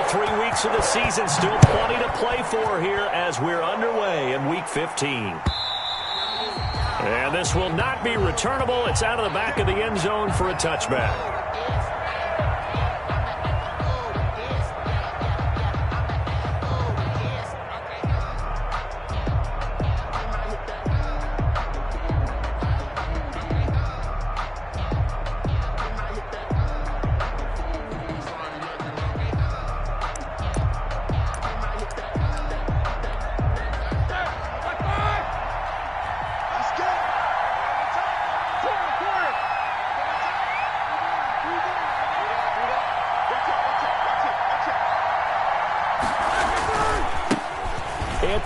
3 weeks of the season, still plenty to play for here as we're underway in Week 15. And this will not be returnable. It's out of the back of the end zone for a touchback.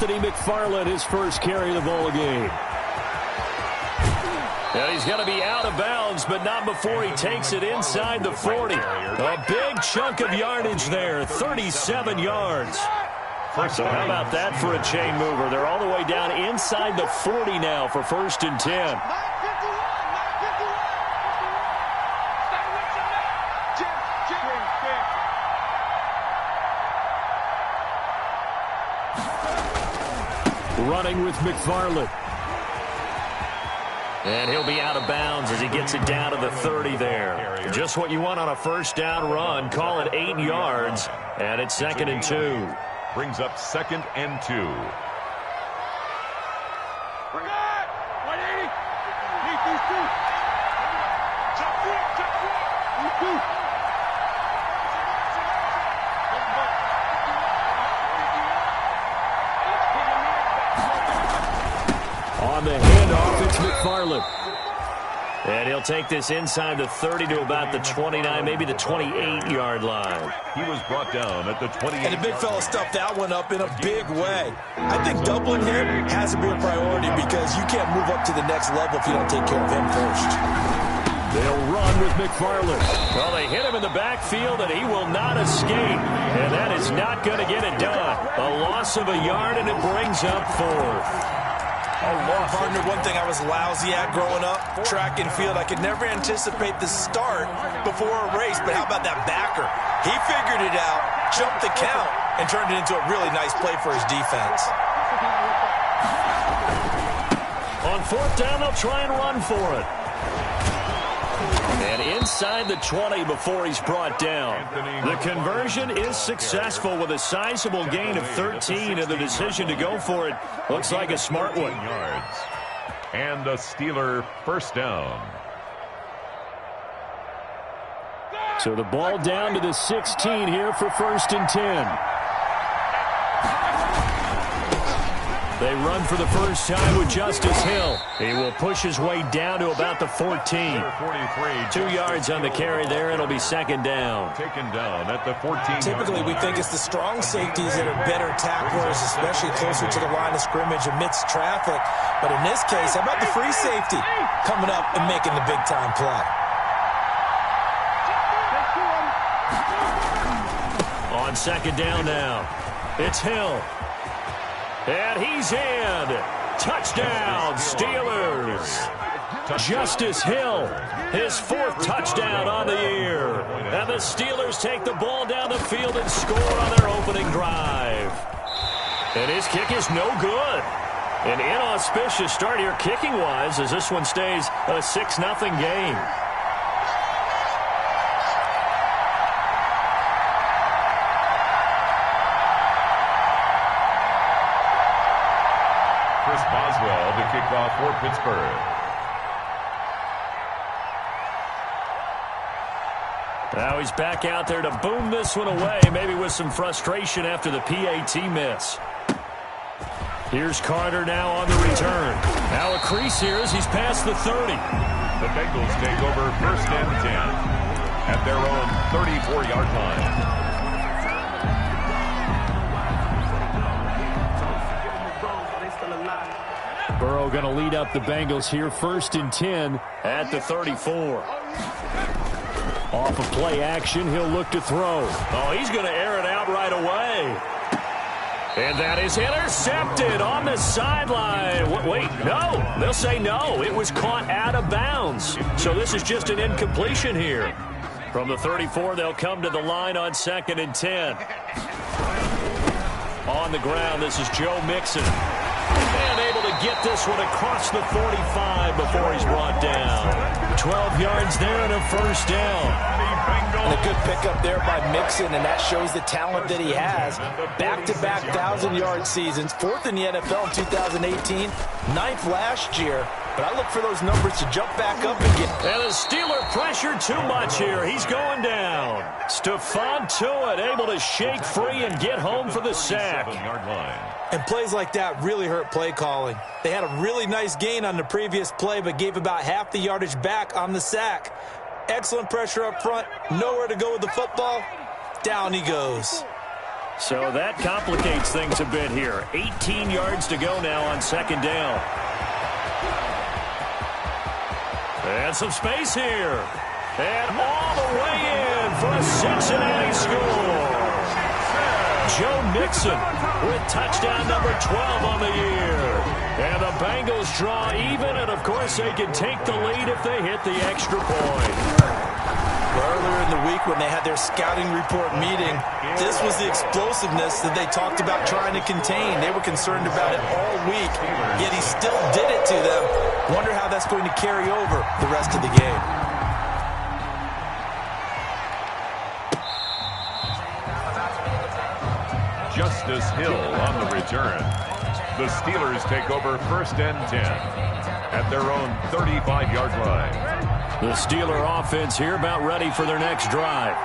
McFarland, his first carry of the ball game. And he's going to be out of bounds, but not before he takes it inside the 40. A big chunk of yardage there, 37 yards. So how about that for a chain mover? They're all the way down inside the 40 now for 1st and 10. Running with McFarland. And he'll be out of bounds as he gets it down to the 30 there. Just what you want on a first down run. Call it 8 yards. And it's 2nd and 2. Brings up 2nd and 2. On the handoff, it's McFarland. And he'll take this inside the 30 to about the 29, maybe the 28-yard line. He was brought down at the 28. And the big fella stuffed that one up in a big way. I think doubling him has to be a priority because you can't move up to the next level if you don't take care of him first. They'll run with McFarland. Well, they hit him in the backfield, and he will not escape. And that is not going to get it done. A loss of a yard, and it brings up 4th. Partner, one thing I was lousy at growing up, track and field. I could never anticipate the start before a race, but how about that backer? He figured it out, jumped the count, and turned it into a really nice play for his defense. On 4th down, they'll try and run for it. And inside the 20 before he's brought down. The conversion is successful with a sizable gain of 13, and the decision to go for it looks like a smart one. Yards. And a Steeler first down. So the ball down to the 16 here for 1st and 10. They run for the first time with Justice Hill. He will push his way down to about the 14. 2 yards on the carry there. It'll be 2nd down. Taken down at the 14. Typically, we think it's the strong safeties that are better tacklers, especially closer to the line of scrimmage amidst traffic. But in this case, how about the free safety coming up and making the big-time play? On 2nd down now, it's Hill. And he's in. Touchdown, Steelers. Justice Hill, his 4th touchdown on the year. And the Steelers take the ball down the field and score on their opening drive. And his kick is no good. An inauspicious start here kicking-wise as this one stays a 6-0 game. Boswell to kick off for Pittsburgh. Now he's back out there to boom this one away, maybe with some frustration after the PAT miss. Here's Carter now on the return. Now a crease here as he's past the 30. The Bengals take over 1st and 10 at their own 34-yard line. Burrow going to lead up the Bengals here, 1st and 10 at the 34. Off of play action, he'll look to throw. Oh, he's going to air it out right away. And that is intercepted on the sideline. Wait, no. They'll say no. It was caught out of bounds. So this is just an incompletion here. From the 34, they'll come to the line on 2nd and 10. On the ground, this is Joe Mixon. And able to get this one across the 45 before he's brought down. 12 yards there and a first down. And a good pickup there by Mixon, and that shows the talent that he has. Back-to-back 1,000-yard seasons, 4th in the NFL in 2018, 9th last year. But I look for those numbers to jump back up and get. And the Steeler pressure too much here. He's going down. Stephon Tuitt able to shake free and get home for the sack. And plays like that really hurt play calling. They had a really nice gain on the previous play, but gave about half the yardage back on the sack. Excellent pressure up front. Nowhere to go with the football. Down he goes. So that complicates things a bit here. 18 yards to go now on 2nd down. And some space here. And all the way in for a Cincinnati score. Joe Mixon with touchdown number 12 on the year. And the Bengals draw even, and of course they can take the lead if they hit the extra point. Earlier in the week when they had their scouting report meeting, this was the explosiveness that they talked about trying to contain. They were concerned about it all week, yet he still did it to them. Wonder how that's going to carry over the rest of the game. Justice Hill on the return. The Steelers take over 1st and 10 at their own 35-yard line. The Steeler offense here about ready for their next drive.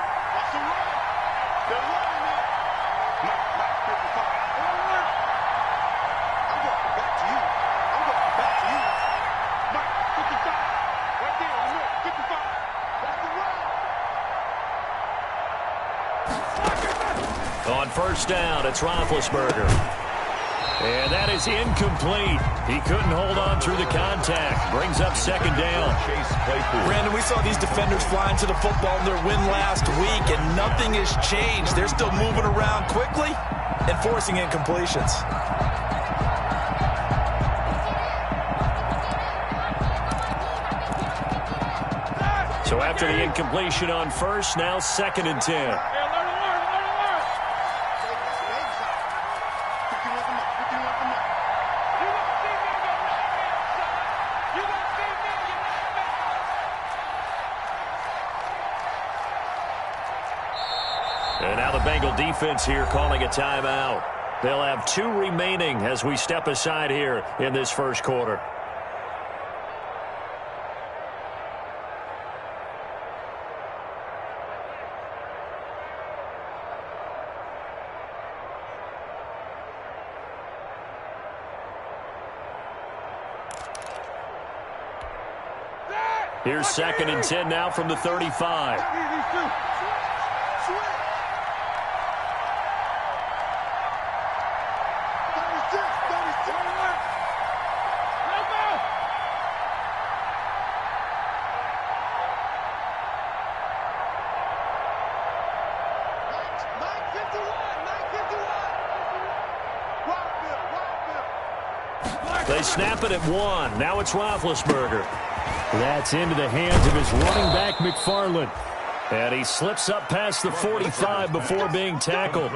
On 1st down, it's Roethlisberger. And that is incomplete. He couldn't hold on through the contact. Brings up 2nd down. Brandon, we saw these defenders flying to the football in their win last week, and nothing has changed. They're still moving around quickly and forcing incompletions. So after the incompletion on 1st, now 2nd and 10. And now the Bengal defense here calling a timeout. They'll have 2 remaining as we step aside here in this first quarter. Here's 2nd and 10 now from the 35. They snap it at 1. Now it's Roethlisberger. That's into the hands of his running back, McFarland. And he slips up past the 45 before being tackled.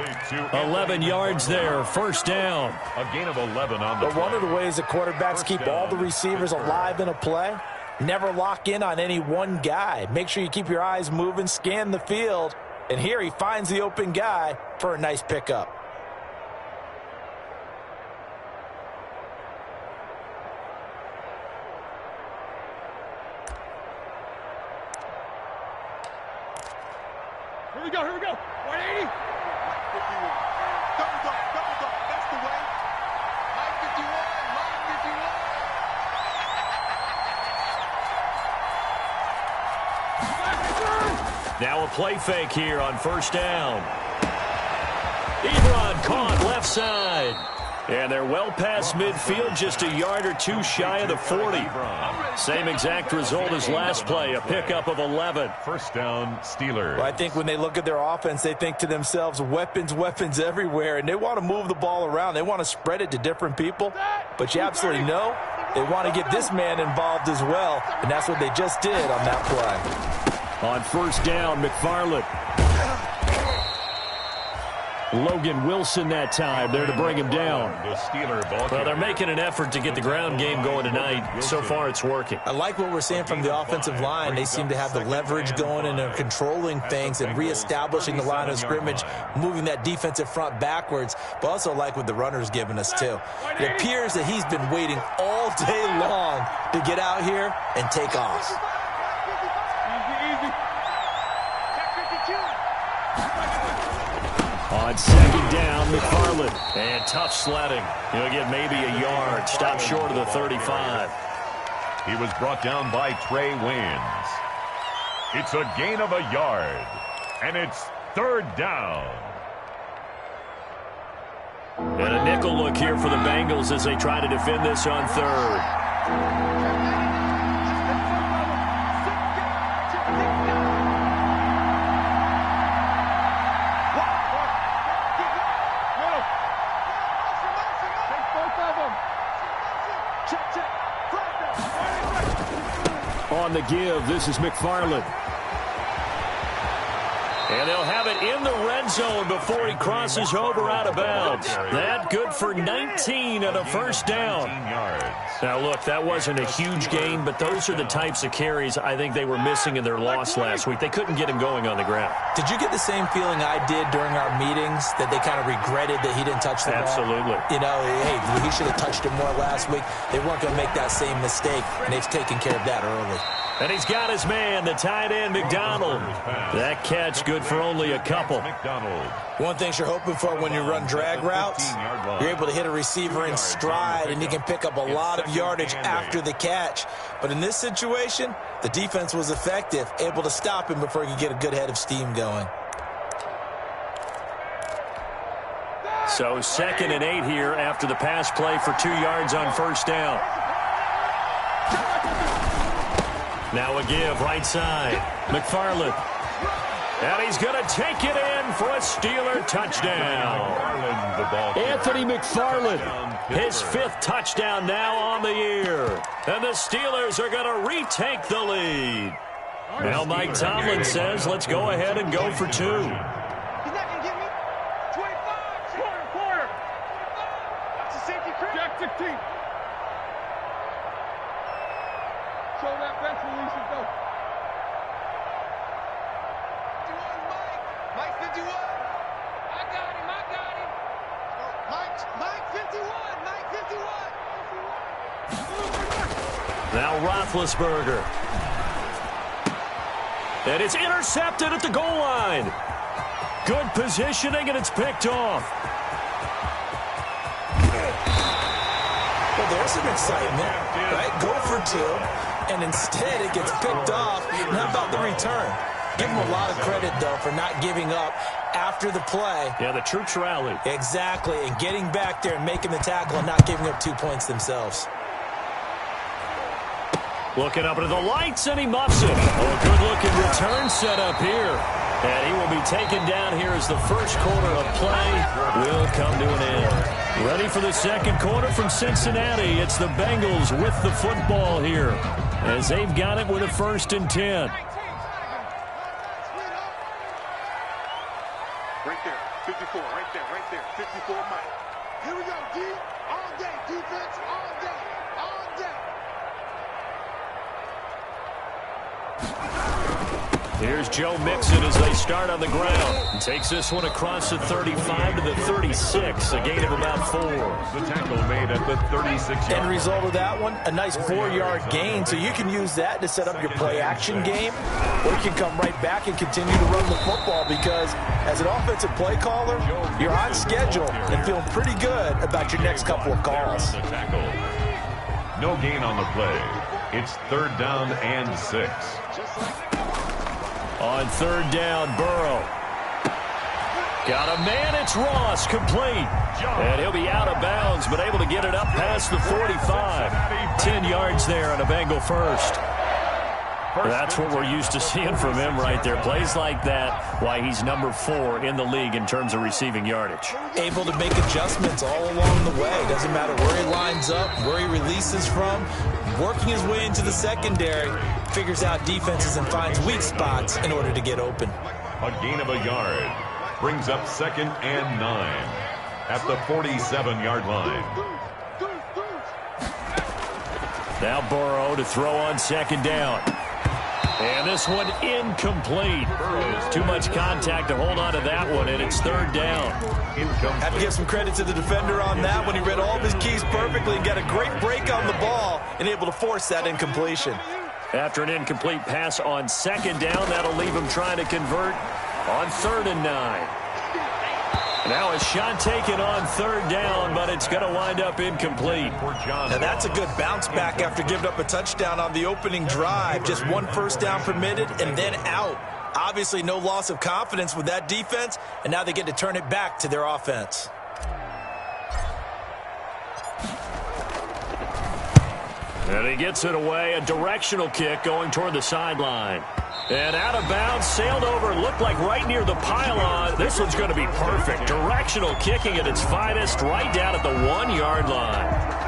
11 yards there, 1st down. A gain of 11 on the But one of the ways the quarterbacks keep all the receivers alive in a play, never lock in on any one guy. Make sure you keep your eyes moving, scan the field. And here he finds the open guy for a nice pickup. Here we go, 180. Double dog, that's the way. Line 51. Now a play fake here on 1st down. Ebron caught left side. And they're well past midfield, just a yard or 2 shy of the 40. Same exact result as last play, a pickup of 11. 1st down, Steelers. Well, I think when they look at their offense, they think to themselves, weapons everywhere, and they want to move the ball around. They want to spread it to different people, but you absolutely know they want to get this man involved as well, and that's what they just did on that play. On first down, McFarland. Logan Wilson that time there to bring him down. The Steeler ball. Well, they're making an effort to get the ground game going tonight. So far, it's working. I like what we're seeing from the offensive line. They seem to have the leverage going, and they're controlling things and reestablishing the line of scrimmage, moving that defensive front backwards. But also like what the runner's giving us, too. It appears that he's been waiting all day long to get out here and take off. On second down, McFarland. And tough sledding. He'll get maybe a yard. Stop short of the 35. He was brought down by Trey Waynes. It's a gain of a yard. And it's third down. And a nickel look here for the Bengals as they try to defend this on third. On the give, this is McFarland. And they'll have it in the red zone before he crosses over out of bounds. That good for 19 and a first down. Now, look, that wasn't a huge gain, but those are the types of carries I think they were missing in their loss last week. They couldn't get him going on the ground. Did you get the same feeling I did during our meetings, that they kind of regretted that he didn't touch the ball? Absolutely. You know, hey, he should have touched it more last week. They weren't going to make that same mistake, and they've taken care of that early. And he's got his man, the tight end, McDonald. That catch good for only a couple. One thing you're hoping for when you run drag routes, you're able to hit a receiver in stride, and he can pick up a lot of yardage after the catch. But in this situation, the defense was effective, able to stop him before he could get a good head of steam going. So 2nd and 8 here after the pass play for 2 yards on first down. Now a give, right side. McFarland. And he's going to take it in for a Steeler touchdown. Anthony McFarland, his 5th touchdown now on the year. And the Steelers are going to retake the lead. Well, Mike Tomlin says, let's go ahead and go for 2. He's not going to get me. 25. Quarter. That's a safety crit. Jack 16. Show that bench release and go. 51, Mike 51. I got him. Mike 51. Now Roethlisberger. And it's intercepted at the goal line. Good positioning, and it's picked off. Well, there's some excitement, right? Go for 2. And instead it gets picked off. And how about the return? Give him a lot of credit, though, for not giving up after the play. Yeah, the troops rallied. Exactly, and getting back there and making the tackle and not giving up 2 points themselves. Looking up into the lights, and he muffs it. Oh, good-looking return set up here. And he will be taken down here as the first quarter of play will come to an end. Ready for the second quarter from Cincinnati. It's the Bengals with the football here as they've got it with a 1st and 10. Right there. 54. Right there. 54, Mike. Here we go, D. All day. Defense all day. Here's Joe Mixon as they start on the ground. And takes this one across the 35 to the 36, a gain of about 4. The tackle made at the 36-yard. End result of that one, a nice 4-yard gain, so you can use that to set up your play-action game, or you can come right back and continue to run the football because as an offensive play caller, you're on schedule and feeling pretty good about your next couple of calls. No gain on the play. It's 3rd down and 6. On 3rd down, Burrow. Got a man, it's Ross, complete. And he'll be out of bounds, but able to get it up past the 45. 10 yards there on a Bengal first. That's what we're used to seeing from him right there. Plays like that, why he's number 4 in the league in terms of receiving yardage. Able to make adjustments all along the way. Doesn't matter where he lines up, where he releases from. Working his way into the secondary, figures out defenses and finds weak spots in order to get open. A gain of a yard brings up 2nd and 9 at the 47-yard line. Now Burrow to throw on 2nd down. And this one incomplete. Too much contact to hold on to that one, and it's 3rd down. Have to give some credit to the defender on that when he read all of his keys perfectly and got a great break on the ball and able to force that incompletion. After an incomplete pass on 2nd down, that'll leave him trying to convert on 3rd and 9. Now a shot taken on 3rd down, but it's going to wind up incomplete. Now that's a good bounce back after giving up a touchdown on the opening drive. Just 1 first down permitted and then out. Obviously no loss of confidence with that defense, and now they get to turn it back to their offense. And he gets it away, a directional kick going toward the sideline. And out of bounds, sailed over, looked like right near the pylon. This one's going to be perfect. Directional kicking at its finest, right down at the 1-yard line.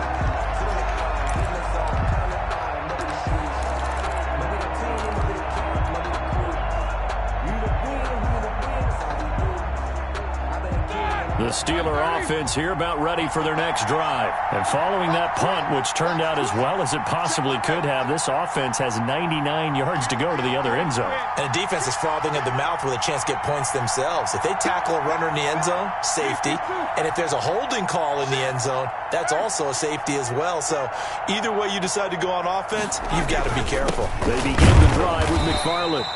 The Steeler offense here about ready for their next drive. And following that punt, which turned out as well as it possibly could have, this offense has 99 yards to go to the other end zone. And the defense is frothing at the mouth with a chance to get points themselves. If they tackle a runner in the end zone, safety. And if there's a holding call in the end zone, that's also a safety as well. So either way you decide to go on offense, you've got to be careful. They begin the drive with McFarland.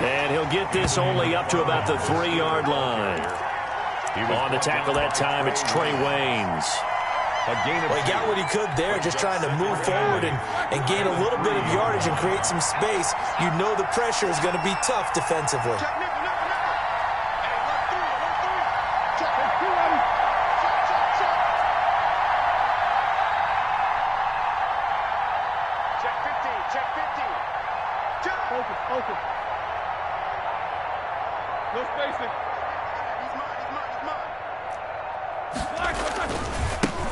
And he'll get this only up to about the 3-yard line. On the tackle that time, it's Trey Waynes. Well, he got what he could there, just trying to move forward and gain a little bit of yardage and create some space. You know the pressure is going to be tough defensively. Focus. No spacing.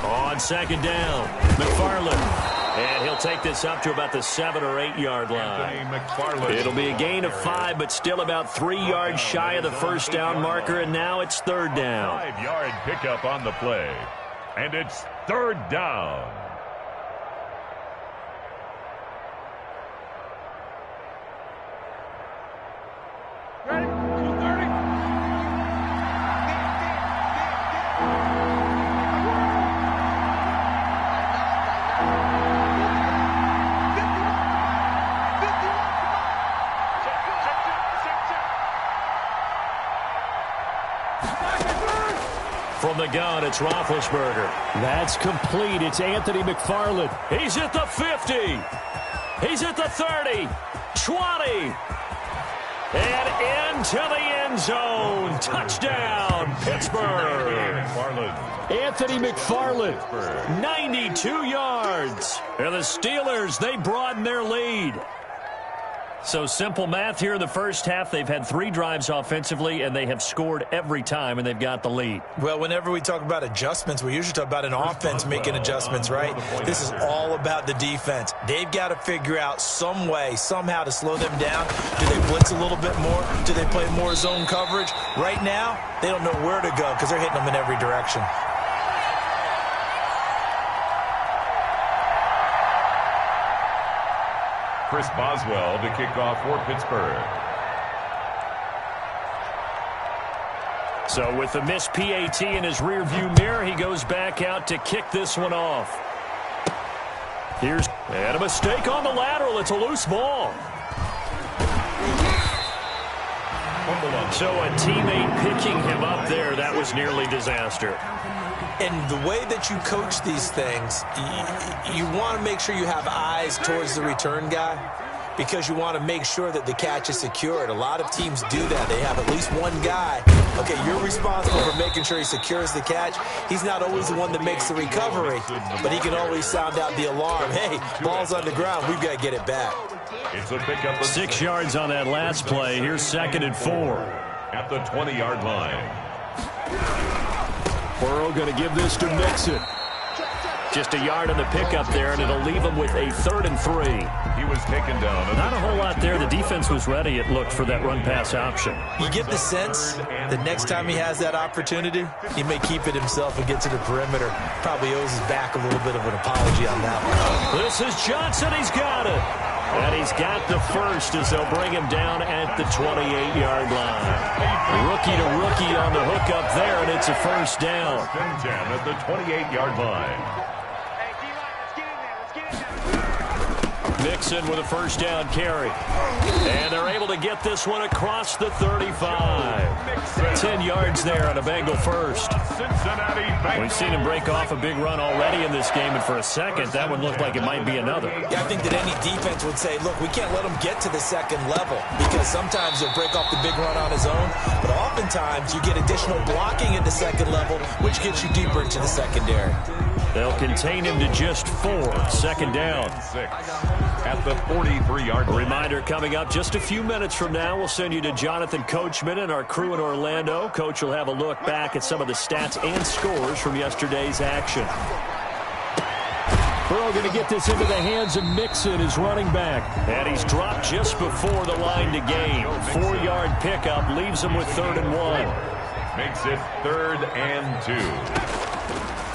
On 2nd down, McFarland. And he'll take this up to about the 7 or 8 yard line. It'll be a gain of 5, but still about 3 yards shy of the first down marker, and now it's 3rd down. 5-yard pickup on the play, and it's 3rd down. Ready? 230. From the gun, it's Roethlisberger. That's complete. It's Anthony McFarland. He's at the 50. He's at the 30. 20. And into the end zone. Touchdown, Pittsburgh. Anthony McFarland, 92 yards. And the Steelers, they broaden their lead. So simple math here in the first half. They've had 3 drives offensively, and they have scored every time, and they've got the lead. Well, whenever we talk about adjustments, we usually talk about an offense making adjustments, right? This is all about the defense. They've got to figure out some way, somehow to slow them down. Do they blitz a little bit more? Do they play more zone coverage? Right now, they don't know where to go because they're hitting them in every direction. Chris Boswell to kick off for Pittsburgh. So with the missed PAT in his rearview mirror, he goes back out to kick this one off. And a mistake on the lateral. It's a loose ball. So a teammate picking him up there, that was nearly disaster. And the way that you coach these things, you want to make sure you have eyes towards the return guy because you want to make sure that the catch is secured. A lot of teams do that. They have at least one guy. Okay, you're responsible for making sure he secures the catch. He's not always the one that makes the recovery, but he can always sound out the alarm. Hey, ball's on the ground. We've got to get it back. It's a pickup of 6 yards on that last play. Here's 2nd and 4. At the 20-yard line. Burrow going to give this to Mixon. Just a yard on the pickup there, and it'll leave him with a 3rd and 3. He was taken down. Not a whole lot there. The defense was ready, it looked, for that run-pass option. You get the sense the next time he has that opportunity, he may keep it himself and get to the perimeter. Probably owes his back a little bit of an apology on that one. This is Johnson. He's got it. And he's got the first as they'll bring him down at the 28-yard line. Rookie to rookie on the hookup there, and it's a first down. 10 at the 28-yard line. Mixon with a first down carry. And they're able to get this one across the 35. 10 yards there on a Bengal first. We've seen him break off a big run already in this game, and for a second, that one looked like it might be another. Yeah, I think that any defense would say, look, we can't let him get to the second level, because sometimes he'll break off the big run on his own, but oftentimes you get additional blocking at the second level, which gets you deeper into the secondary. They'll contain him to just 4. 2nd down. 6 at the 43-yard line. Reminder coming up just a few minutes from now. We'll send you to Jonathan Coachman and our crew in Orlando. Coach will have a look back at some of the stats and scores from yesterday's action. Burrow going to get this into the hands of Mixon, his running back. And he's dropped just before the line to gain. 4-yard pickup leaves him with 3rd and 1. Makes it 3rd and 2.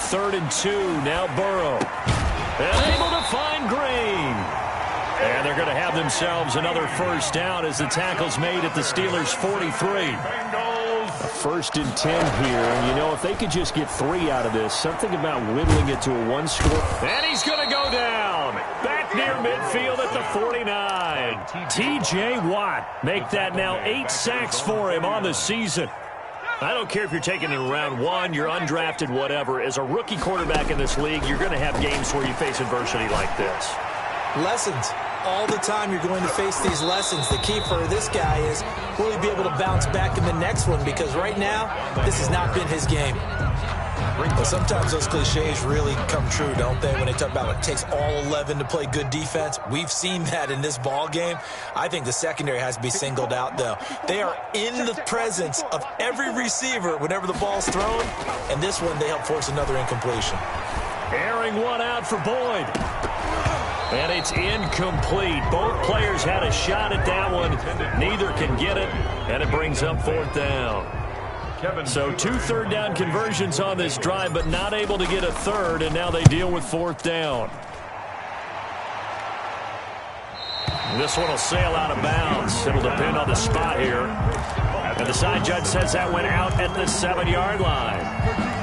3rd and 2. Now Burrow. And able to find Green. And they're going to have themselves another first down as the tackle's made at the Steelers' 43. A 1st and 10 here. And, you know, if they could just get 3 out of this, something about whittling it to a 1-score. And he's going to go down. Back near midfield at the 49. T.J. Watt make that now 8 sacks for him on the season. I don't care if you're taking it in round 1, you're undrafted, whatever. As a rookie quarterback in this league, you're going to have games where you face adversity like this. Lessons. All the time you're going to face these lessons. The key for this guy is will he be able to bounce back in the next one, because right now, this has not been his game. But sometimes those cliches really come true, don't they? When they talk about it takes all 11 to play good defense. We've seen that in this ball game. I think the secondary has to be singled out, though. They are in the presence of every receiver whenever the ball's thrown. And this one, they help force another incompletion. Airing one out for Boyd. And it's incomplete. Both players had a shot at that one. Neither can get it. And it brings up 4th down. So 2 third down conversions on this drive, but not able to get a third, and now they deal with 4th down. This one will sail out of bounds. It'll depend on the spot here. And the side judge says that went out at the 7-yard line.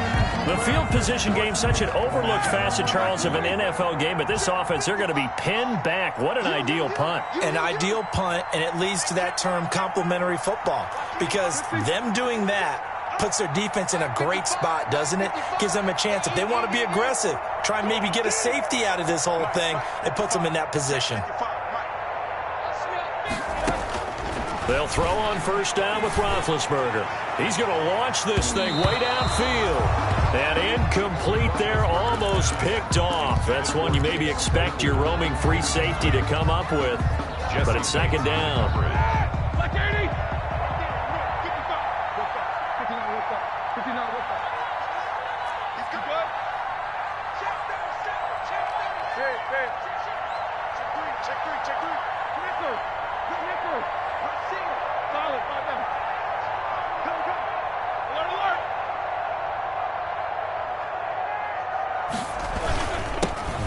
The field position game, such an overlooked facet, Charles, of an NFL game. But this offense, they're going to be pinned back. What an ideal punt. An ideal punt, and it leads to that term complementary football. Because them doing that puts their defense in a great spot, doesn't it? Gives them a chance. If they want to be aggressive, try and maybe get a safety out of this whole thing, it puts them in that position. They'll throw on first down with Roethlisberger. He's going to launch this thing way downfield. And incomplete there, almost picked off. That's one you maybe expect your roaming free safety to come up with. But it's 2nd down.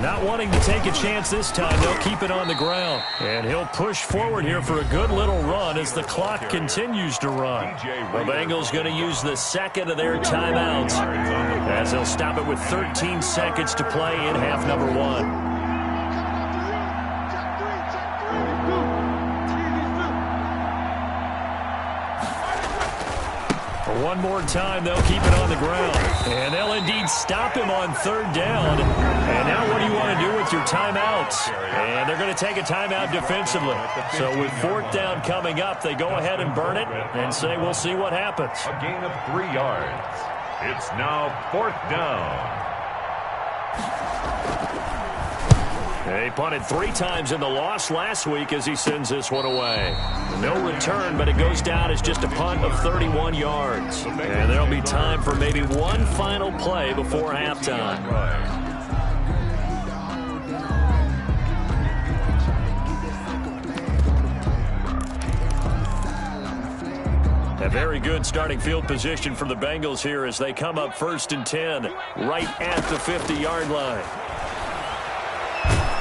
Not wanting to take a chance this time, they'll keep it on the ground. And he'll push forward here for a good little run as the clock continues to run. The Bengals going to use the 2nd of their timeouts as they'll stop it with 13 seconds to play in half number 1. One more time, they'll keep it on the ground. And they'll indeed stop him on 3rd down. And now what do you want to do with your timeouts? And they're going to take a timeout defensively. So with 4th down coming up, they go ahead and burn it and say we'll see what happens. A gain of 3 yards. It's now 4th down. He punted 3 times in the loss last week as he sends this one away. No return, but it goes down as just a punt of 31 yards. And there'll be time for maybe one final play before halftime. A very good starting field position for the Bengals here as they come up 1st and 10 right at the 50-yard line.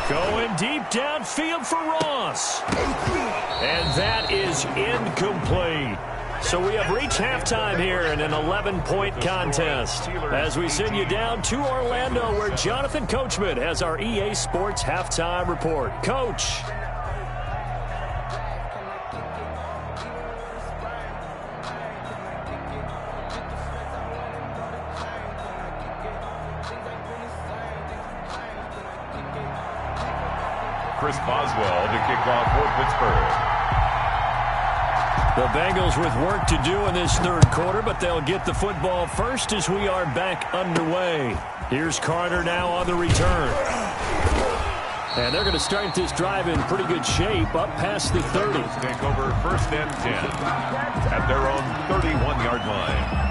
Going deep downfield for Ross. And that is incomplete. So we have reached halftime here in an 11-point contest as we send you down to Orlando where Jonathan Coachman has our EA Sports Halftime Report. Coach. Chris Boswell to kick off for Pittsburgh. The Bengals with work to do in this 3rd quarter, but they'll get the football first as we are back underway. Here's Carter now on the return. And they're going to start this drive in pretty good shape up past the 30. Take over 1st and 10 at their own 31-yard line.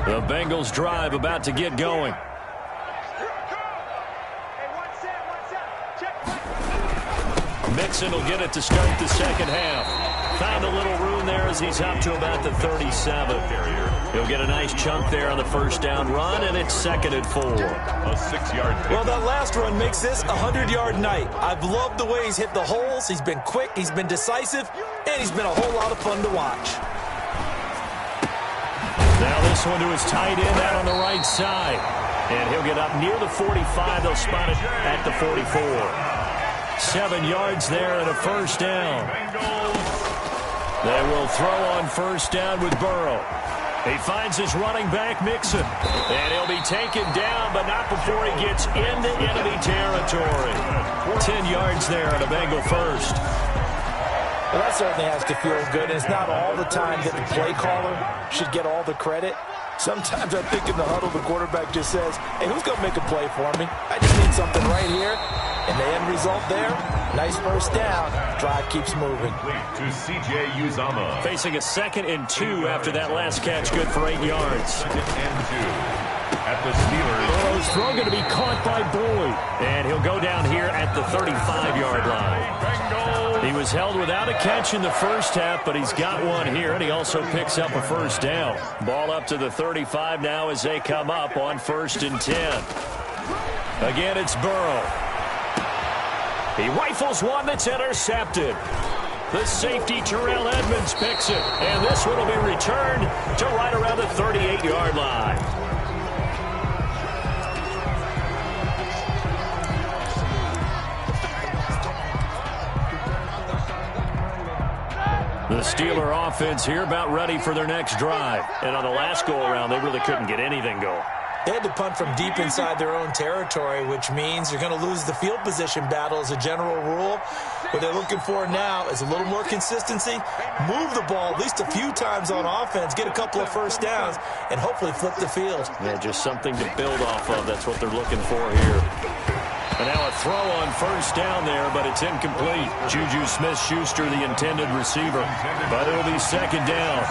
The Bengals drive about to get going. Mixon will get it to start the 2nd half. Found a little room there as he's up to about the 37. He'll get a nice chunk there on the 1st down run, and it's 2nd and 4. A 6-yard pick. Well, that last run makes this a 100-yard night. I've loved the way he's hit the holes. He's been quick, he's been decisive, and he's been a whole lot of fun to watch. Now this one to his tight end out on the right side. And he'll get up near the 45. They'll spot it at the 44. 7 yards there and a 1st down. They will throw on 1st down with Burrow. He finds his running back, Mixon. And he'll be taken down, but not before he gets into enemy territory. 10 yards there and a Bengal 1st. Well, that certainly has to feel good. And it's not all the time that the play caller should get all the credit. Sometimes I think in the huddle, the quarterback just says, hey, who's going to make a play for me? I just need something right here. And the end result there, nice 1st down. Drive keeps moving. To C.J. Uzama. Facing a 2nd and 2 after that last catch, good for 8 yards. 2nd and 2 at the Steelers. Burrow's throw going to be caught by Boyd. And he'll go down here at the 35-yard line. He was held without a catch in the 1st half, but he's got one here, and he also picks up a 1st down. Ball up to the 35 now as they come up on 1st and 10. Again, it's Burrow. He rifles one that's intercepted. The safety, Terrell Edmonds, picks it. And this one will be returned to right around the 38-yard line. The Steeler offense here about ready for their next drive. And on the last go-around, they really couldn't get anything going. They had to punt from deep inside their own territory, which means you're going to lose the field position battle as a general rule. What they're looking for now is a little more consistency, move the ball at least a few times on offense, get a couple of 1st downs, and hopefully flip the field. Yeah, just something to build off of. That's what they're looking for here. And now a throw on 1st down there, but it's incomplete. Juju Smith-Schuster, the intended receiver. But it'll be 2nd down.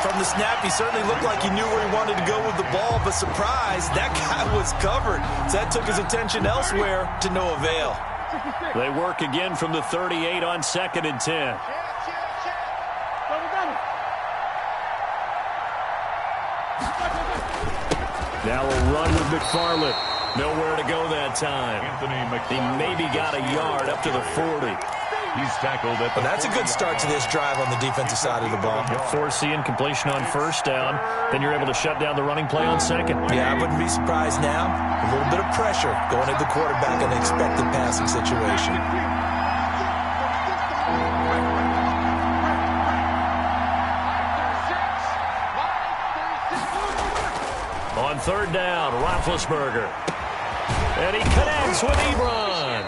From the snap, he certainly looked like he knew where he wanted to go with the ball, but surprise, that guy was covered. So that took his attention elsewhere to no avail. They work again from the 38 on 2nd and 10. Now we'll run with McFarland. Nowhere to go that time. He maybe got a yard up to the 40. He's tackled at the Well, that's a good start to this drive on the defensive side of the ball. Forcing completion on 1st down. Then you're able to shut down the running play on 2nd. Yeah, I wouldn't be surprised now. A little bit of pressure going at the quarterback in an expected passing situation. On 3rd down, Roethlisberger. And he connects with Ebron.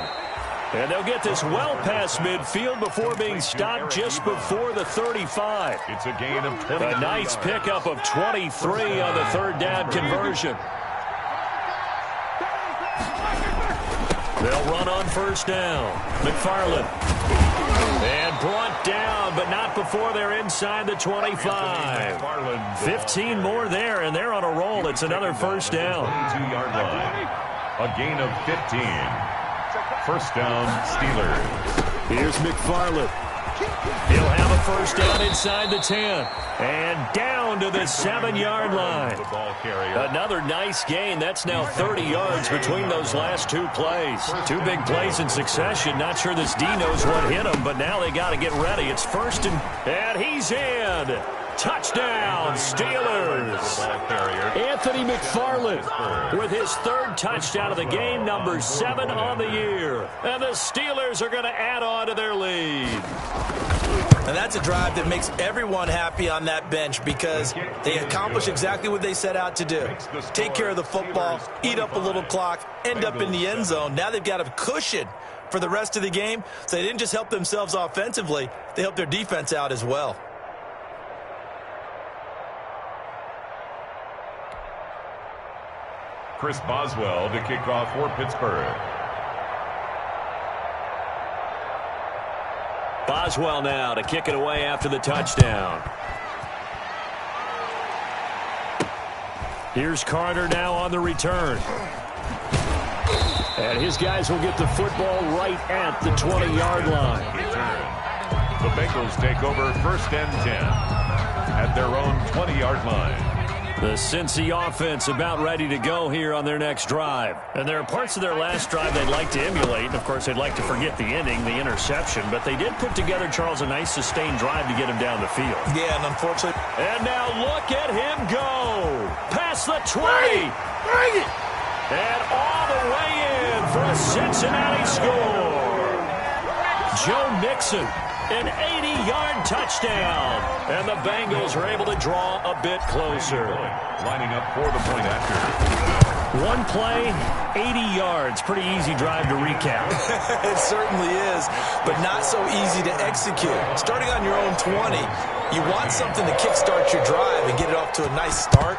And they'll get this well past midfield before being stopped just before the 35. It's a gain of 20. A nice pickup of 23 on the third down conversion. They'll run on first down. McFarland. And brought down, but not before they're inside the 25. 15 more there, and they're on a roll. It's another first down. 2-yard line. A gain of 15. First down, Steelers. Here's McFarland. He'll have a first down inside the 10. And down to the 7-yard line. Another nice gain. That's now 30 yards between those last two plays. Two big plays in succession. Not sure this D knows what hit him, but now they got to get ready. It's first and he's in. Touchdown, Steelers. Anthony McFarland with his third touchdown of the game, number 7 on the year. And the Steelers are going to add on to their lead. And that's a drive that makes everyone happy on that bench because they accomplish exactly what they set out to do. Take care of the football, eat up a little clock, end up in the end zone. Now they've got a cushion for the rest of the game. So they didn't just help themselves offensively, they helped their defense out as well. Chris Boswell to kick off for Pittsburgh. Boswell now to kick it away after the touchdown. Here's Carter now on the return. And his guys will get the football right at the 20-yard line. The Bengals take over first and 10 at their own 20-yard line. The Cincy offense about ready to go here on their next drive. And there are parts of their last drive they'd like to emulate. Of course, they'd like to forget the ending, the interception. But they did put together, Charles, a nice sustained drive to get him down the field. Yeah, and unfortunately. And now look at him go. Past the 20. Bring it. And all the way in for a Cincinnati score. Joe Mixon. An 80-yard touchdown. And the Bengals are able to draw a bit closer. Lining up for the point after. One play, 80 yards. Pretty easy drive to recap. It certainly is, but not so easy to execute. Starting on your own 20, you want something to kickstart your drive and get it off to a nice start.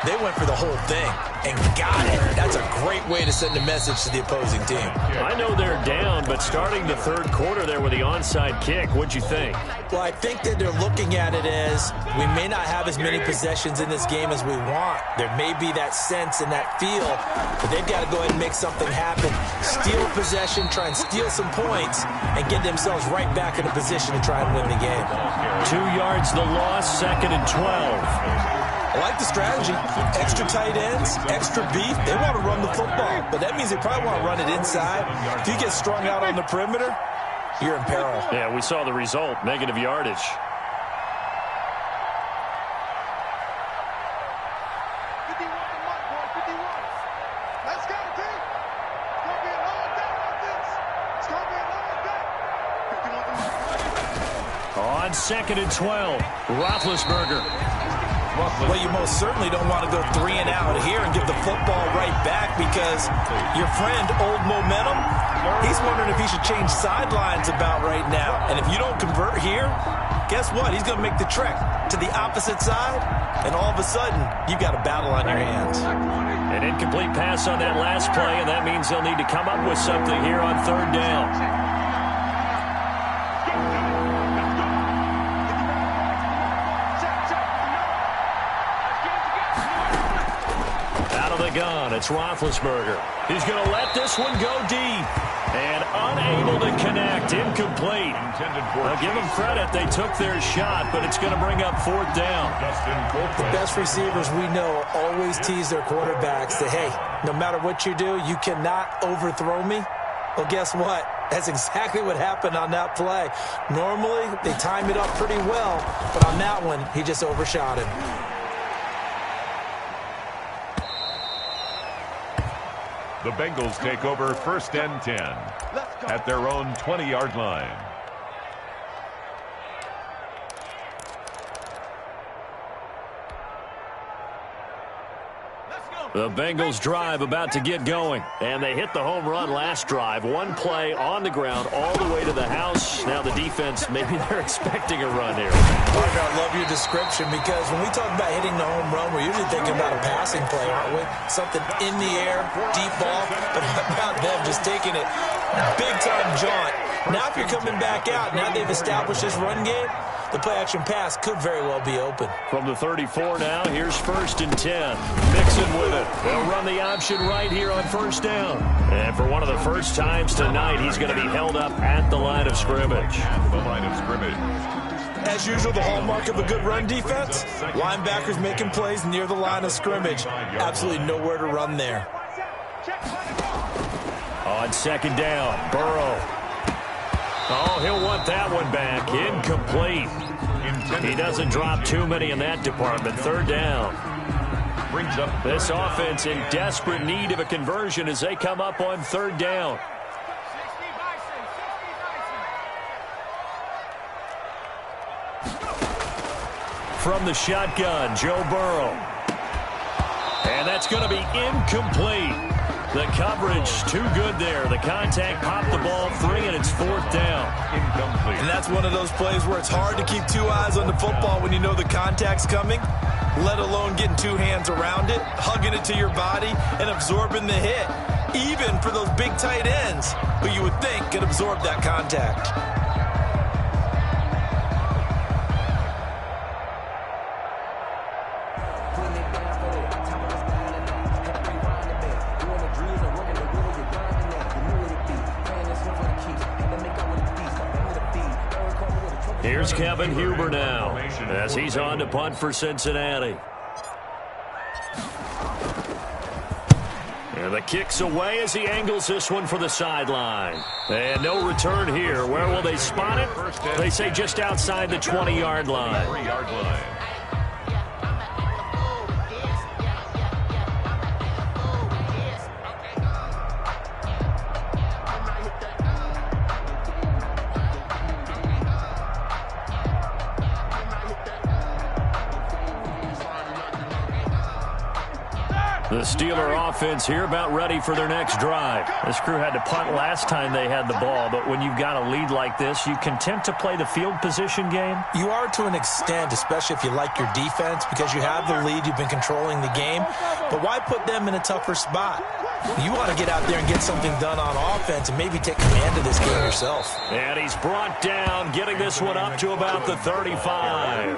They went for the whole thing and got it. That's a great way to send a message to the opposing team. I know they're down, but starting the third quarter there with the onside kick, what'd you think? Well, I think that they're looking at it as we may not have as many possessions in this game as we want. There may be that sense and that feel, but they've got to go ahead and make something happen. Steal possession, try and steal some points, and get themselves right back in a position to try and win the game. 2 yards the loss, second and 12. I like the strategy. Extra tight ends, extra beef. They want to run the football, but that means they probably want to run it inside. If you get strung out on the perimeter, you're in peril. Yeah, we saw the result, negative yardage. On second and 12, Roethlisberger. Well, you most certainly don't want to go 3 and out here and give the football right back because your friend, Old Momentum, he's wondering if he should change sidelines about right now. And if you don't convert here, guess what? He's going to make the trek to the opposite side, and all of a sudden, you've got a battle on your hands. An incomplete pass on that last play, and that means they'll need to come up with something here on third down. Gun. It's Roethlisberger. He's going to let this one go deep. And unable to connect. Incomplete. I'll give them credit. They took their shot, but it's going to bring up fourth down. The best receivers we know always tease their quarterbacks that, hey, no matter what you do, you cannot overthrow me. Well, guess what? That's exactly what happened on that play. Normally, they time it up pretty well, but on that one, he just overshot him. The Bengals take over first and 10 at their own 20-yard line. Let's go. The Bengals drive about to get going. And they hit the home run last drive. One play on the ground all the way to the house. Now the defense, maybe they're expecting a run here. Parker, I love your description because when we talk about hitting the home run, we're usually thinking about a passing play, aren't we? Something in the air, deep ball. But how about them just taking it big-time jaunt? Now if you're coming back out, now they've established this run game, the play-action pass could very well be open. From the 34 now, here's 1st and 10. Mixon with it. They'll run the option right here on 1st down. And for one of the first times tonight, he's going to be held up at the line of scrimmage. The line of scrimmage. As usual, the hallmark of a good run defense, linebackers making plays near the line of scrimmage. Absolutely nowhere to run there. On 2nd down, Burrow. Oh, he'll want that one back. Incomplete. He doesn't drop too many in that department. 3rd down. Brings up this offense in desperate need of a conversion as they come up on 3rd down. From the shotgun, Joe Burrow. And that's going to be incomplete. The coverage too good there. The contact popped the ball free, and it's 4th down. Incomplete. And that's one of those plays where it's hard to keep 2 eyes on the football when you know the contact's coming, let alone getting 2 hands around it, hugging it to your body, and absorbing the hit. Even for those big tight ends who you would think could absorb that contact. Here's Kevin Huber now as he's on to punt for Cincinnati. And the kick's away as he angles this one for the sideline. And no return here. Where will they spot it? They say just outside the 20-yard line. 3-yard line. The Steeler offense here about ready for their next drive. This crew had to punt last time they had the ball, but when you've got a lead like this, you content to play the field position game? You are to an extent, especially if you like your defense, because you have the lead, you've been controlling the game. But why put them in a tougher spot? You want to get out there and get something done on offense and maybe take command of this game yourself. And he's brought down, getting this one up to about the 35.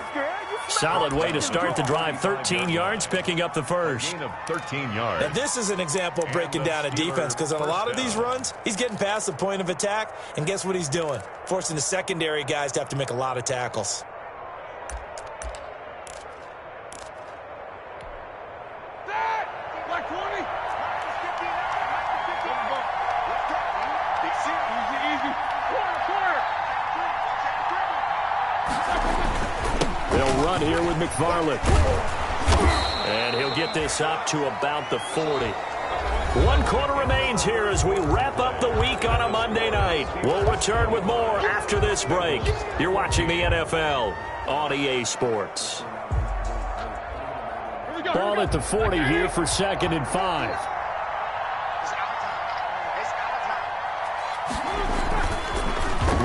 Solid way to start the drive. 13 yards, picking up the first. Gain of 13 yards. Now, this is an example of breaking down a defense because on a lot of these runs, he's getting past the point of attack, and guess what he's doing? Forcing the secondary guys to have to make a lot of tackles. They'll run here with McFarland. And he'll get this up to about the 40. 1 quarter remains here as we wrap up the week on a Monday night. We'll return with more after this break. You're watching the NFL on EA Sports. Ball at the 40 here for 2nd and 5.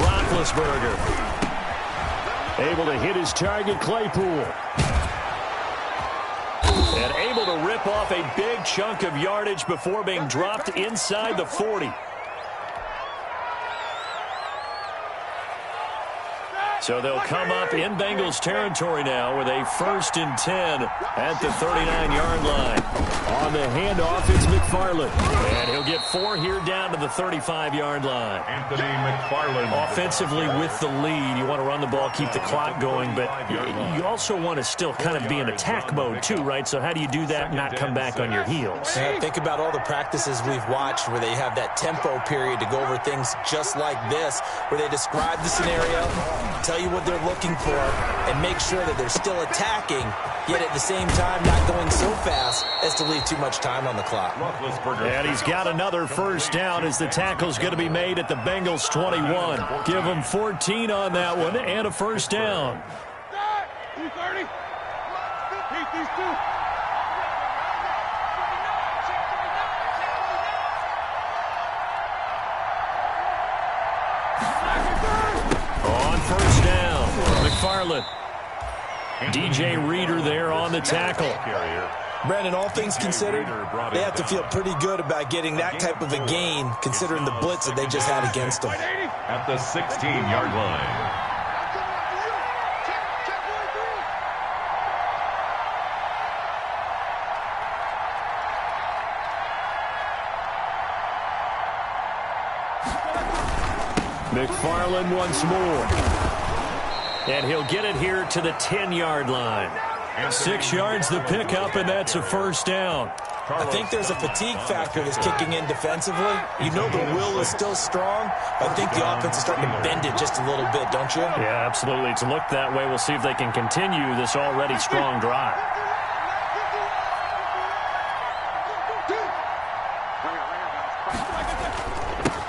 Roethlisberger. Able to hit his target, Claypool. And able to rip off a big chunk of yardage before being dropped inside the 40. So they'll come up in Bengals territory now with a 1st and 10 at the 39-yard line. On the handoff, it's McFarland. And he'll get 4 here down to the 35-yard line. Anthony McFarland. Offensively with the lead, you want to run the ball, keep the clock going, but you also want to still kind of be in attack mode too, right? So how do you do that and not come back on your heels? Yeah, think about all the practices we've watched where they have that tempo period to go over things just like this, where they describe the scenario, tell you what they're looking for, and make sure that they're still attacking, yet at the same time not going so fast as to leave too much time on the clock. And he's got another 1st down as the tackle's going to be made at the Bengals 21. Give him 14 on that one and a 1st down. 230. Keep these 2. DJ Reader there on the tackle. Brandon, all things considered, they have to feel pretty good about getting that type of a gain, considering the blitz that they just had against them. At the 16-yard line. McFarland once more. And he'll get it here to the 10-yard line. 6 yards the pickup, and that's a first down. I think there's a fatigue factor that's kicking in defensively. You know the will is still strong. I think the offense is starting to bend it just a little bit, don't you? Yeah, absolutely. It's looked that way. We'll see if they can continue this already strong drive.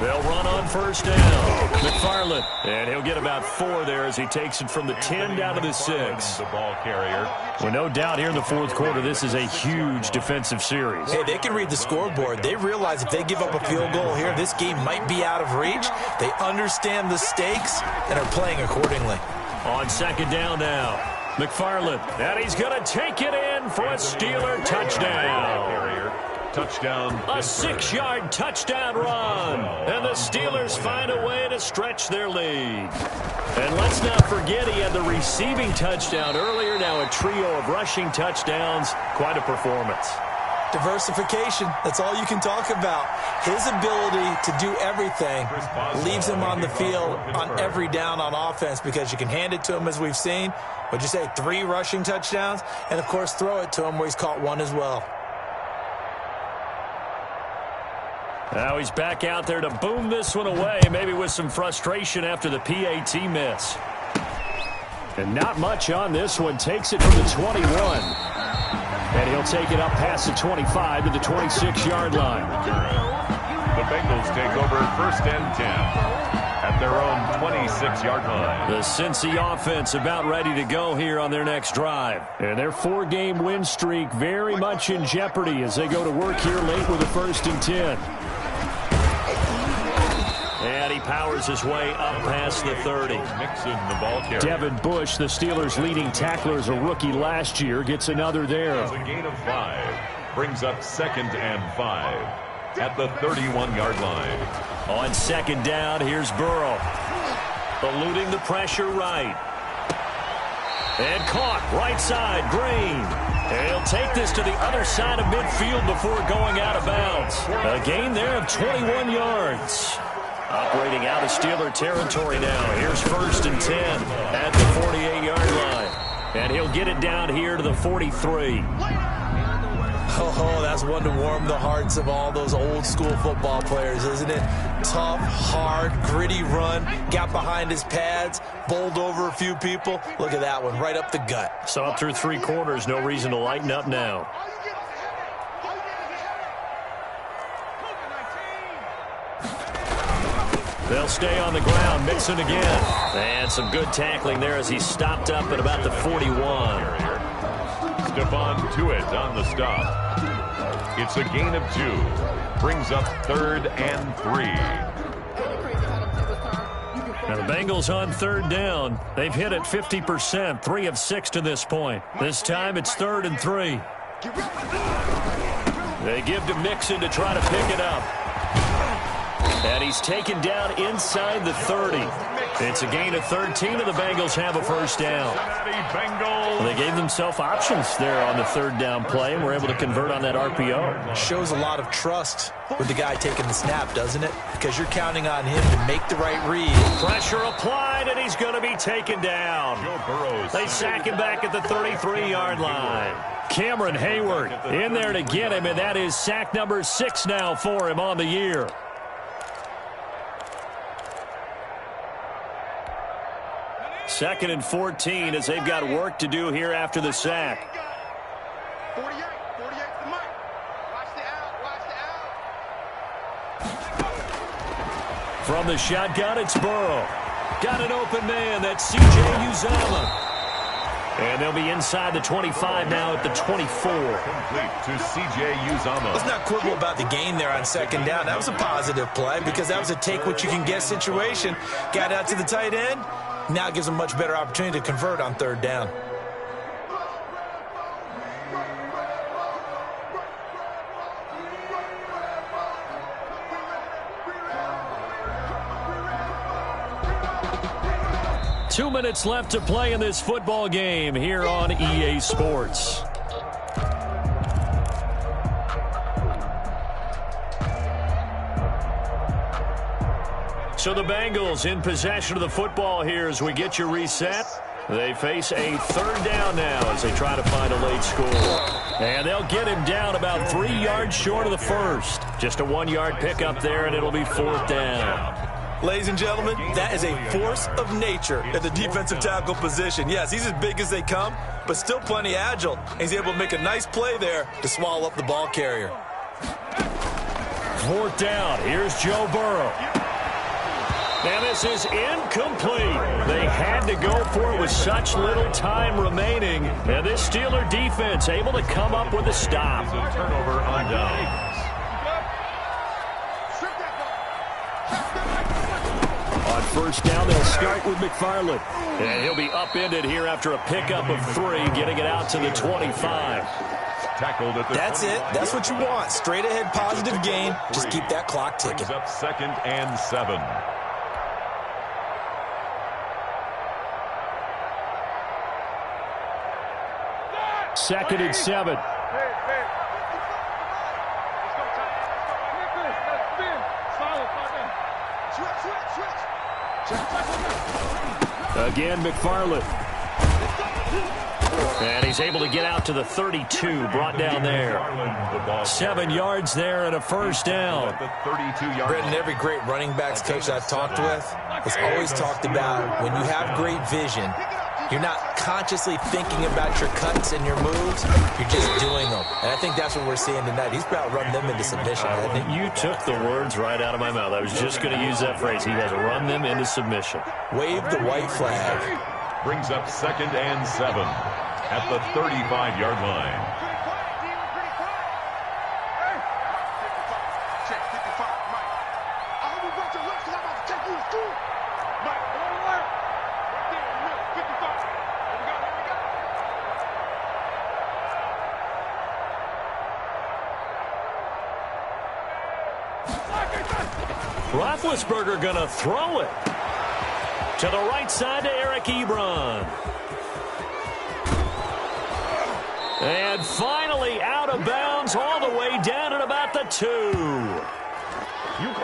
They'll run on first down. McFarland. And he'll get about 4 there as he takes it from the 10 down to the 6. The ball carrier. Well, no doubt here in the fourth quarter, this is a huge defensive series. Hey, they can read the scoreboard. They realize if they give up a field goal here, this game might be out of reach. They understand the stakes and are playing accordingly. On second down now. McFarland. And he's going to take it in for a Steeler touchdown. Touchdown. A 6-yard touchdown run. And the Steelers find a way to stretch their lead. And let's not forget he had the receiving touchdown earlier. Now a trio of rushing touchdowns. Quite a performance. Diversification. That's all you can talk about. His ability to do everything leaves him on the field on every down on offense because you can hand it to him as we've seen. What'd you say? 3 rushing touchdowns? And, of course, throw it to him where he's caught 1 as well. Now he's back out there to boom this one away, maybe with some frustration after the PAT miss. And not much on this one. Takes it from the 21. And he'll take it up past the 25 to the 26-yard line. The Bengals take over first and 10 at their own 26-yard line. The Cincy offense about ready to go here on their next drive. And their 4-game win streak very much in jeopardy as they go to work here late with a first and 10. And he powers his way up past the 30. Mixon, the ball carrier. Devin Bush, the Steelers' leading tackler as a rookie last year, gets another there. It's a gain of 5. Brings up second and 5 at the 31-yard line. On second down, here's Burrow. Eluding the pressure right. And caught right side, Green. And he'll take this to the other side of midfield before going out of bounds. A gain there of 21 yards. Operating out of Steeler territory now. Here's first and 10 at the 48-yard line. And he'll get it down here to the 43. Oh, that's one to warm the hearts of all those old school football players, isn't it? Tough, hard, gritty run. Got behind his pads, bowled over a few people. Look at that one, right up the gut. Saw it through 3 quarters. No reason to lighten up now. They'll stay on the ground. Mixon again. And some good tackling there as he stopped up at about the 41. Stephon Tuitt on the stop. It's a gain of 2. Brings up third and 3. Now the Bengals on third down. They've hit it 50%, 3 of 6 to this point. This time it's 3rd and 3. They give to Mixon to try to pick it up. And he's taken down inside the 30. It's a gain of 13, and the Bengals have a first down. They gave themselves options there on the 3rd down play, and were able to convert on that RPO. Shows a lot of trust with the guy taking the snap, doesn't it? Because you're counting on him to make the right read. Pressure applied, and he's going to be taken down. They sack him back at the 33-yard line. Cameron Hayward in there to get him, and that is sack number 6 now for him on the year. Second and 14 as they've got work to do here after the sack. 48 to the mic. Watch the out. From the shotgun, it's Burrow. Got an open man. That's C.J. Uzomah. And they'll be inside the 25 now at the 24. Complete to C.J. Uzomah. Let's not quibble about the gain there on second down. That was a positive play because that was a take-what-you-can-get situation. Got out to the tight end. Now it gives them a much better opportunity to convert on 3rd down. 2 minutes left to play in this football game here on EA Sports. So the Bengals in possession of the football here as we get you reset. They face a third down now as they try to find a late score. And they'll get him down about 3 yards short of the first. Just a 1-yard pickup there, and it'll be 4th down. Ladies and gentlemen, that is a force of nature at the defensive tackle position. Yes, he's as big as they come, but still plenty agile. And he's able to make a nice play there to swallow up the ball carrier. 4th down. Here's Joe Burrow. And this is incomplete. They had to go for it with such little time remaining. And this Steeler defense able to come up with a stop. Turnover on downs. On first down, they'll start with McFarland. And he'll be upended here after a pickup of 3, getting it out to the 25. Tackled at the That's it. That's what you want. Straight ahead positive gain. Just keep that clock ticking. Brings up 2nd and 7. Second and 7. Again, McFarland. And he's able to get out to the 32, brought down there. 7 yards there and a first down. Brendan, every great running backs coach I've talked with has always talked about when you have great vision, you're not consciously thinking about your cuts and your moves. You're just doing them. And I think that's what we're seeing tonight. He's about to run them into submission, hasn't he? You took the words right out of my mouth. I was just going to use that phrase. He has run them into submission. Wave the white flag. Brings up 2nd and 7 at the 35-yard line. Roethlisberger going to throw it to the right side to Eric Ebron. And finally out of bounds all the way down at about the 2.